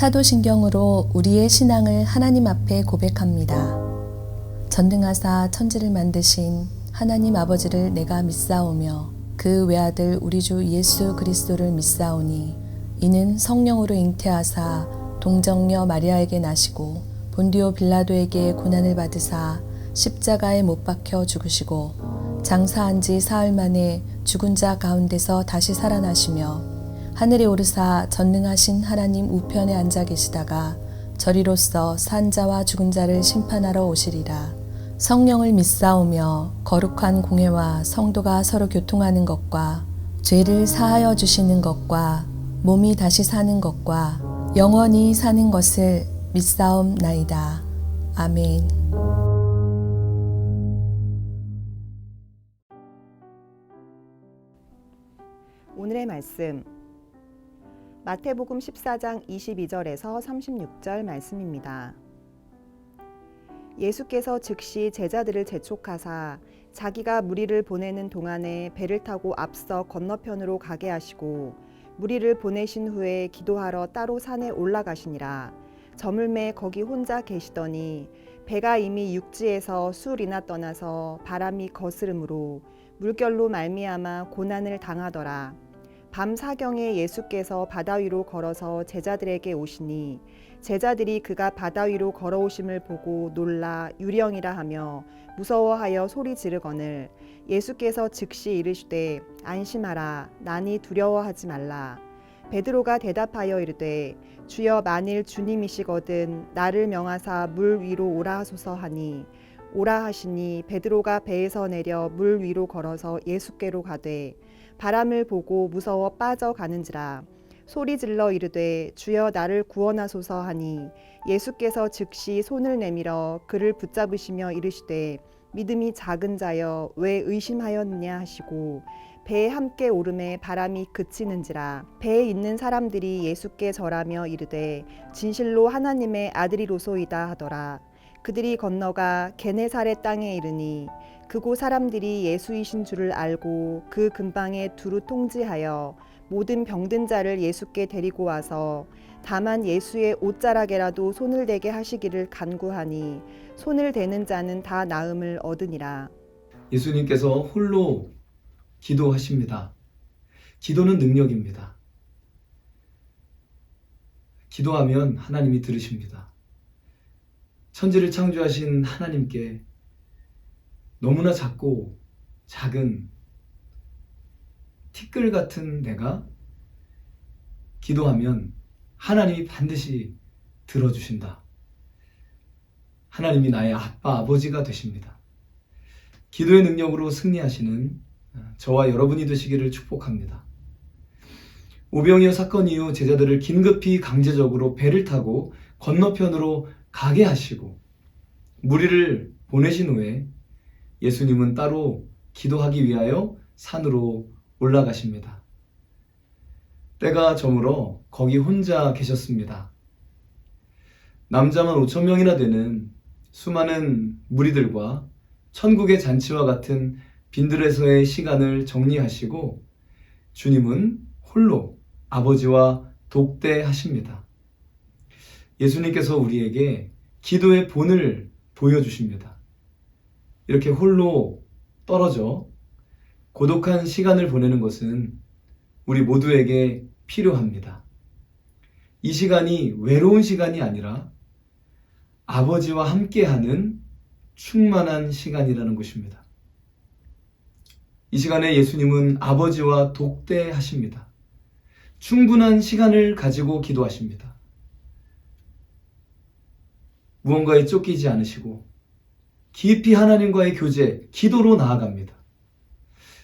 사도신경으로 우리의 신앙을 하나님 앞에 고백합니다. 전능하사 천지를 만드신 하나님 아버지를 내가 믿사오며 그 외아들 우리 주 예수 그리스도를 믿사오니 이는 성령으로 잉태하사 동정녀 마리아에게 나시고 본디오 빌라도에게 고난을 받으사 십자가에 못 박혀 죽으시고 장사한 지 사흘 만에 죽은 자 가운데서 다시 살아나시며 하늘에 오르사 전능하신 하나님 우편에 앉아 계시다가 저리로서 산 자와 죽은 자를 심판하러 오시리라. 성령을 믿사오며 거룩한 공회와 성도가 서로 교통하는 것과 죄를 사하여 주시는 것과 몸이 다시 사는 것과 영원히 사는 것을 믿사옵나이다. 아멘. 오늘의 말씀 마태복음 14장 22절에서 36절 말씀입니다. 예수께서 즉시 제자들을 재촉하사 자기가 무리를 보내는 동안에 배를 타고 앞서 건너편으로 가게 하시고 무리를 보내신 후에 기도하러 따로 산에 올라가시니라. 저물매 거기 혼자 계시더니 배가 이미 육지에서 수리나 떠나서 바람이 거스름으로 물결로 말미암아 고난을 당하더라. 밤 사경에 예수께서 바다 위로 걸어서 제자들에게 오시니 제자들이 그가 바다 위로 걸어오심을 보고 놀라 유령이라 하며 무서워하여 소리 지르거늘 예수께서 즉시 이르시되 안심하라 나니 두려워하지 말라. 베드로가 대답하여 이르되 주여 만일 주님이시거든 나를 명하사 물 위로 오라 하소서 하니 오라 하시니 베드로가 배에서 내려 물 위로 걸어서 예수께로 가되 바람을 보고 무서워 빠져가는지라. 소리 질러 이르되 주여 나를 구원하소서 하니 예수께서 즉시 손을 내밀어 그를 붙잡으시며 이르시되 믿음이 작은 자여 왜 의심하였느냐 하시고 배에 함께 오름에 바람이 그치는지라. 배에 있는 사람들이 예수께 절하며 이르되 진실로 하나님의 아들이로소이다 하더라. 그들이 건너가 게네사렛 땅에 이르니 그곳 사람들이 예수이신 줄을 알고 그 근방에 두루 통지하여 모든 병든 자를 예수께 데리고 와서 다만 예수의 옷자락에라도 손을 대게 하시기를 간구하니 손을 대는 자는 다 나음을 얻으니라. 예수님께서 홀로 기도하십니다. 기도는 능력입니다. 기도하면 하나님이 들으십니다. 천지를 창조하신 하나님께 너무나 작고 작은 티끌 같은 내가 기도하면 하나님이 반드시 들어주신다. 하나님이 나의 아빠, 아버지가 되십니다. 기도의 능력으로 승리하시는 저와 여러분이 되시기를 축복합니다. 오병이어 사건 이후 제자들을 긴급히 강제적으로 배를 타고 건너편으로 가게 하시고 무리를 보내신 후에 예수님은 따로 기도하기 위하여 산으로 올라가십니다. 때가 저물어 거기 혼자 계셨습니다. 남자만 5,000명이나 되는 수많은 무리들과 천국의 잔치와 같은 빈들에서의 시간을 정리하시고 주님은 홀로 아버지와 독대하십니다. 예수님께서 우리에게 기도의 본을 보여주십니다. 이렇게 홀로 떨어져 고독한 시간을 보내는 것은 우리 모두에게 필요합니다. 이 시간이 외로운 시간이 아니라 아버지와 함께하는 충만한 시간이라는 것입니다. 이 시간에 예수님은 아버지와 독대하십니다. 충분한 시간을 가지고 기도하십니다. 무언가에 쫓기지 않으시고 깊이 하나님과의 교제, 기도로 나아갑니다.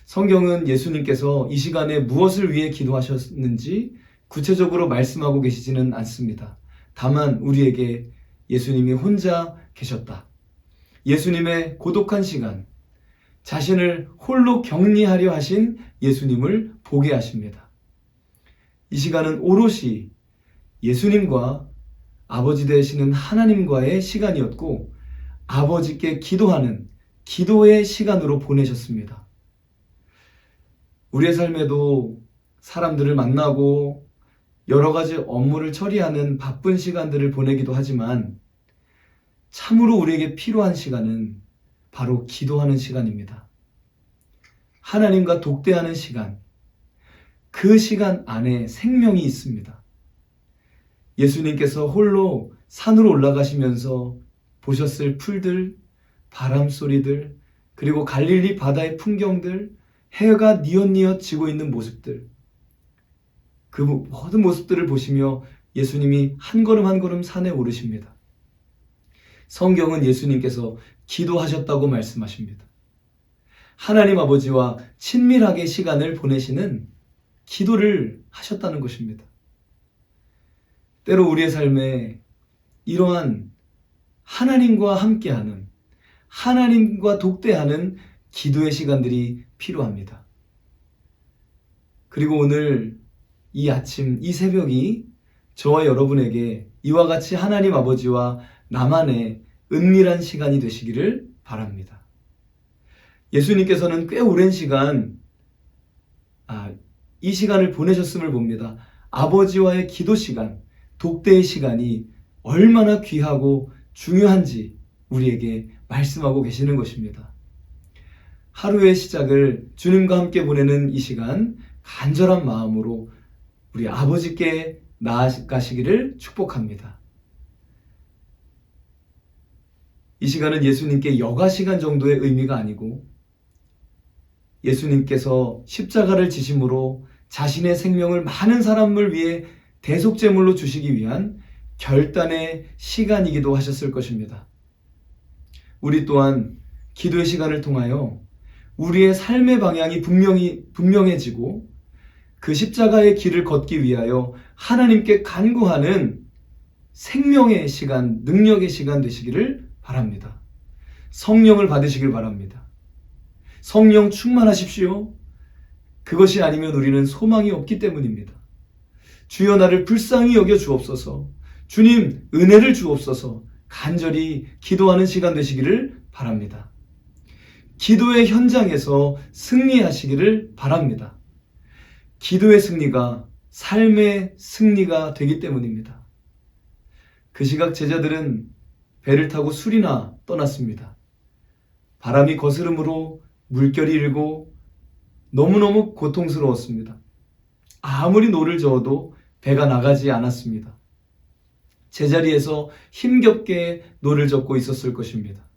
성경은 예수님께서 이 시간에 무엇을 위해 기도하셨는지 구체적으로 말씀하고 계시지는 않습니다. 다만 우리에게 예수님이 혼자 계셨다. 예수님의 고독한 시간, 자신을 홀로 격리하려 하신 예수님을 보게 하십니다. 이 시간은 오롯이 예수님과 아버지 되시는 하나님과의 시간이었고 아버지께 기도하는 기도의 시간으로 보내셨습니다. 우리의 삶에도 사람들을 만나고 여러 가지 업무를 처리하는 바쁜 시간들을 보내기도 하지만 참으로 우리에게 필요한 시간은 바로 기도하는 시간입니다. 하나님과 독대하는 시간, 그 시간 안에 생명이 있습니다. 예수님께서 홀로 산으로 올라가시면서 보셨을 풀들, 바람 소리들, 그리고 갈릴리 바다의 풍경들, 해가 뉘엿뉘엿 지고 있는 모습들, 그 모든 모습들을 보시며 예수님이 한 걸음 한 걸음 산에 오르십니다. 성경은 예수님께서 기도하셨다고 말씀하십니다. 하나님 아버지와 친밀하게 시간을 보내시는 기도를 하셨다는 것입니다. 때로 우리의 삶에 이러한 하나님과 함께하는, 하나님과 독대하는 기도의 시간들이 필요합니다. 그리고 오늘 이 아침, 이 새벽이 저와 여러분에게 이와 같이 하나님 아버지와 나만의 은밀한 시간이 되시기를 바랍니다. 예수님께서는 꽤 오랜 시간 이 시간을 보내셨음을 봅니다. 아버지와의 기도 시간, 독대의 시간이 얼마나 귀하고 중요한지 우리에게 말씀하고 계시는 것입니다. 하루의 시작을 주님과 함께 보내는 이 시간, 간절한 마음으로 우리 아버지께 나아가시기를 축복합니다. 이 시간은 예수님께 여가 시간 정도의 의미가 아니고 예수님께서 십자가를 지심으로 자신의 생명을 많은 사람을 위해 대속제물로 주시기 위한 결단의 시간이기도 하셨을 것입니다. 우리 또한 기도의 시간을 통하여 우리의 삶의 방향이 분명해지고 그 십자가의 길을 걷기 위하여 하나님께 간구하는 생명의 시간, 능력의 시간 되시기를 바랍니다. 성령을 받으시길 바랍니다. 성령 충만하십시오. 그것이 아니면 우리는 소망이 없기 때문입니다. 주여 나를 불쌍히 여겨 주옵소서. 주님 은혜를 주옵소서. 간절히 기도하는 시간 되시기를 바랍니다. 기도의 현장에서 승리하시기를 바랍니다. 기도의 승리가 삶의 승리가 되기 때문입니다. 그 시각 제자들은 배를 타고 수리나 떠났습니다. 바람이 거스름으로 물결이 일고 너무너무 고통스러웠습니다. 아무리 노를 저어도 배가 나가지 않았습니다. 제자리에서 힘겹게 노를 젓고 있었을 것입니다.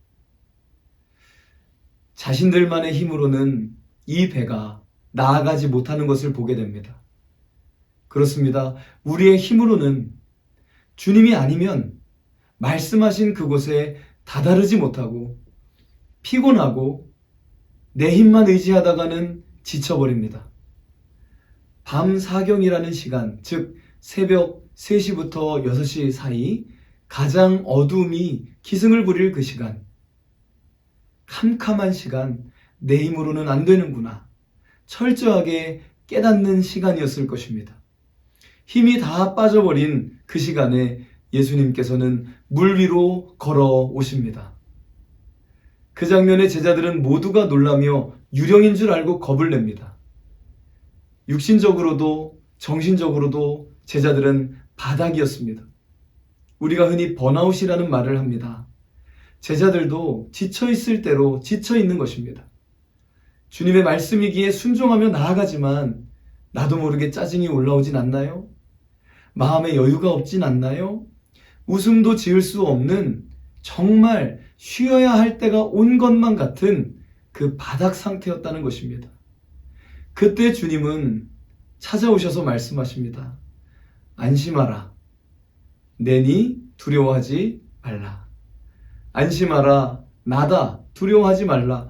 자신들만의 힘으로는 이 배가 나아가지 못하는 것을 보게 됩니다. 그렇습니다. 우리의 힘으로는 주님이 아니면 말씀하신 그곳에 다다르지 못하고 피곤하고 내 힘만 의지하다가는 지쳐버립니다. 밤 사경이라는 시간, 즉 새벽 3시부터 6시 사이 가장 어두움이 기승을 부릴 그 시간, 캄캄한 시간, 내 힘으로는 안 되는구나 철저하게 깨닫는 시간이었을 것입니다. 힘이 다 빠져버린 그 시간에 예수님께서는 물 위로 걸어 오십니다. 그 장면에 제자들은 모두가 놀라며 유령인 줄 알고 겁을 냅니다. 육신적으로도 정신적으로도 제자들은 바닥이었습니다. 우리가 흔히 번아웃이라는 말을 합니다. 제자들도 지쳐있을 대로 지쳐있는 것입니다. 주님의 말씀이기에 순종하며 나아가지만 나도 모르게 짜증이 올라오진 않나요? 마음에 여유가 없진 않나요? 웃음도 지을 수 없는 정말 쉬어야 할 때가 온 것만 같은 그 바닥 상태였다는 것입니다. 그때 주님은 찾아오셔서 말씀하십니다. 안심하라. 내니 두려워하지 말라. 안심하라. 나다. 두려워하지 말라.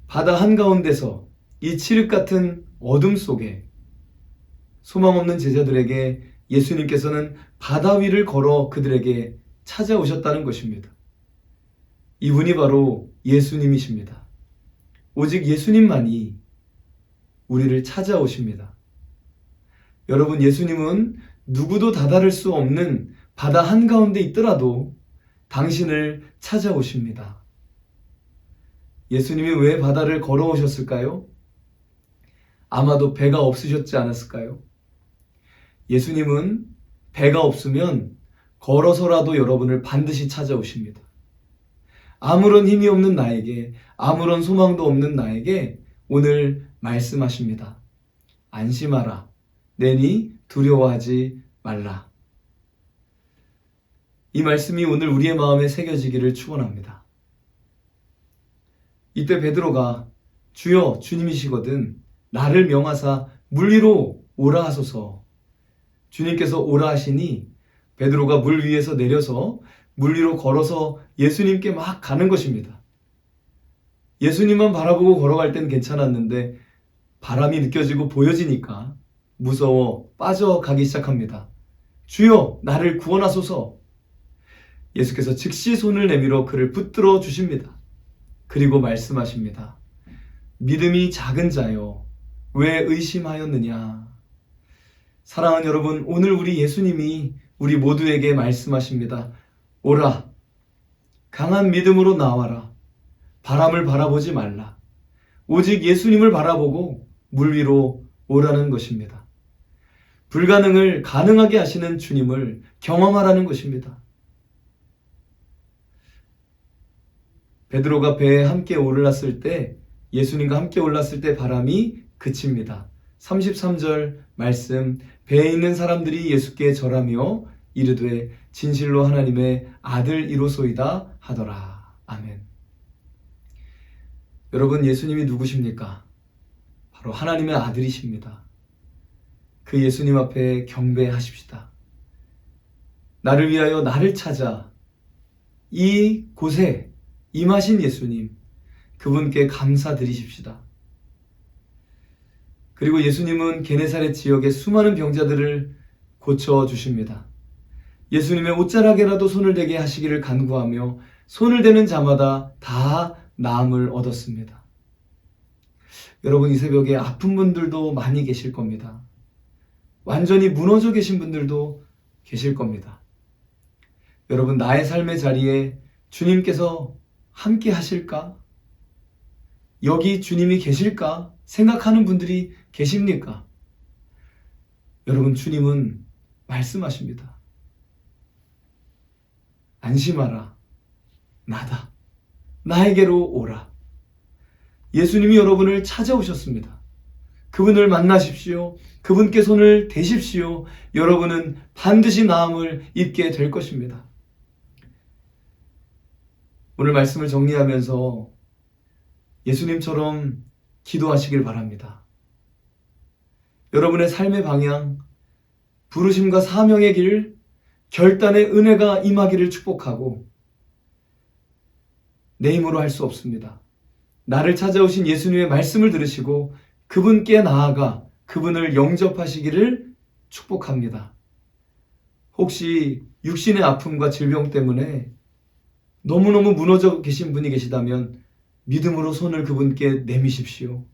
바다 한가운데서 이 칠흑 같은 어둠 속에 소망 없는 제자들에게 예수님께서는 바다 위를 걸어 그들에게 찾아오셨다는 것입니다. 이분이 바로 예수님이십니다. 오직 예수님만이 우리를 찾아오십니다. 여러분, 예수님은 누구도 다다를 수 없는 바다 한가운데 있더라도 당신을 찾아오십니다. 예수님이 왜 바다를 걸어오셨을까요? 아마도 배가 없으셨지 않았을까요? 예수님은 배가 없으면 걸어서라도 여러분을 반드시 찾아오십니다. 아무런 힘이 없는 나에게, 아무런 소망도 없는 나에게 오늘 말씀하십니다. 안심하라. 내니 두려워하지 말라. 이 말씀이 오늘 우리의 마음에 새겨지기를 축원합니다. 이때 베드로가 주여 주님이시거든 나를 명하사 물 위로 오라 하소서. 주님께서 오라 하시니 베드로가 물 위에서 내려서 물 위로 걸어서 예수님께 막 가는 것입니다. 예수님만 바라보고 걸어갈 땐 괜찮았는데 바람이 느껴지고 보여지니까 무서워 빠져가기 시작합니다. 주여 나를 구원하소서. 예수께서 즉시 손을 내밀어 그를 붙들어 주십니다. 그리고 말씀하십니다. 믿음이 작은 자여 왜 의심하였느냐. 사랑하는 여러분, 오늘 우리 예수님이 우리 모두에게 말씀하십니다. 오라, 강한 믿음으로 나와라. 바람을 바라보지 말라. 오직 예수님을 바라보고 물 위로 오라는 것입니다. 불가능을 가능하게 하시는 주님을 경험하라는 것입니다. 베드로가 배에 함께 올랐을 때, 예수님과 함께 올랐을 때 바람이 그칩니다. 33절 말씀, 배에 있는 사람들이 예수께 절하며 이르되 진실로 하나님의 아들이로소이다 하더라. 아멘. 여러분, 예수님이 누구십니까? 바로 하나님의 아들이십니다. 그 예수님 앞에 경배하십시다. 나를 위하여 나를 찾아 이 곳에 임하신 예수님, 그분께 감사드리십시다. 그리고 예수님은 게네사렛 지역의 수많은 병자들을 고쳐주십니다. 예수님의 옷자락에라도 손을 대게 하시기를 간구하며 손을 대는 자마다 다 나음을 얻었습니다. 여러분, 이 새벽에 아픈 분들도 많이 계실 겁니다. 완전히 무너져 계신 분들도 계실 겁니다. 여러분, 나의 삶의 자리에 주님께서 함께 하실까? 여기 주님이 계실까? 생각하는 분들이 계십니까? 여러분, 주님은 말씀하십니다. 안심하라. 나다. 나에게로 오라. 예수님이 여러분을 찾아오셨습니다. 그분을 만나십시오. 그분께 손을 대십시오. 여러분은 반드시 나음을 입게 될 것입니다. 오늘 말씀을 정리하면서 예수님처럼 기도하시길 바랍니다. 여러분의 삶의 방향, 부르심과 사명의 길, 결단의 은혜가 임하기를 축복하고, 내 힘으로 할 수 없습니다. 나를 찾아오신 예수님의 말씀을 들으시고 그분께 나아가 그분을 영접하시기를 축복합니다. 혹시 육신의 아픔과 질병 때문에 너무너무 무너져 계신 분이 계시다면 믿음으로 손을 그분께 내미십시오.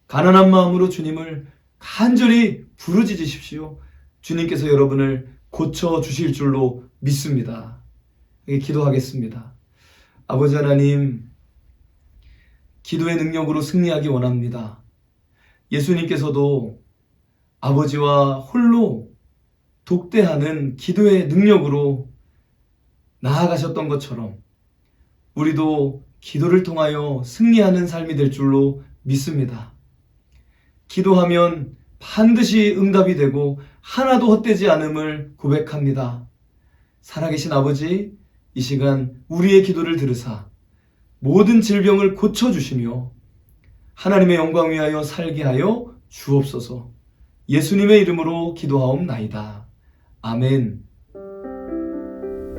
가난한 마음으로 주님을 간절히 부르짖으십시오. 주님께서 여러분을 고쳐주실 줄로 믿습니다. 기도하겠습니다. 아버지 하나님, 기도의 능력으로 승리하기 원합니다. 예수님께서도 아버지와 홀로 독대하는 기도의 능력으로 나아가셨던 것처럼 우리도 기도를 통하여 승리하는 삶이 될 줄로 믿습니다. 기도하면 반드시 응답이 되고 하나도 헛되지 않음을 고백합니다. 살아계신 아버지, 이 시간 우리의 기도를 들으사 모든 질병을 고쳐주시며 하나님의 영광 위하여 살게 하여 주옵소서. 예수님의 이름으로 기도하옵나이다. 아멘.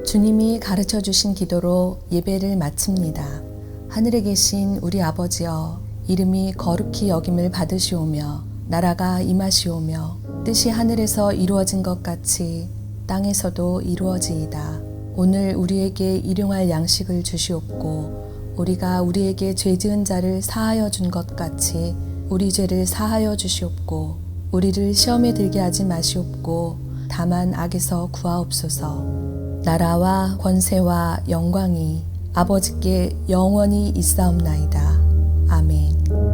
주님이 가르쳐 주신 기도로 예배를 마칩니다. 하늘에 계신 우리 아버지여, 이름이 거룩히 여김을 받으시오며 나라가 임하시오며 뜻이 하늘에서 이루어진 것 같이 땅에서도 이루어지이다. 오늘 우리에게 일용할 양식을 주시옵고 우리가 우리에게 죄 지은 자를 사하여 준 것 같이 우리 죄를 사하여 주시옵고 우리를 시험에 들게 하지 마시옵고 다만 악에서 구하옵소서. 나라와 권세와 영광이 아버지께 영원히 있사옵나이다. 아멘.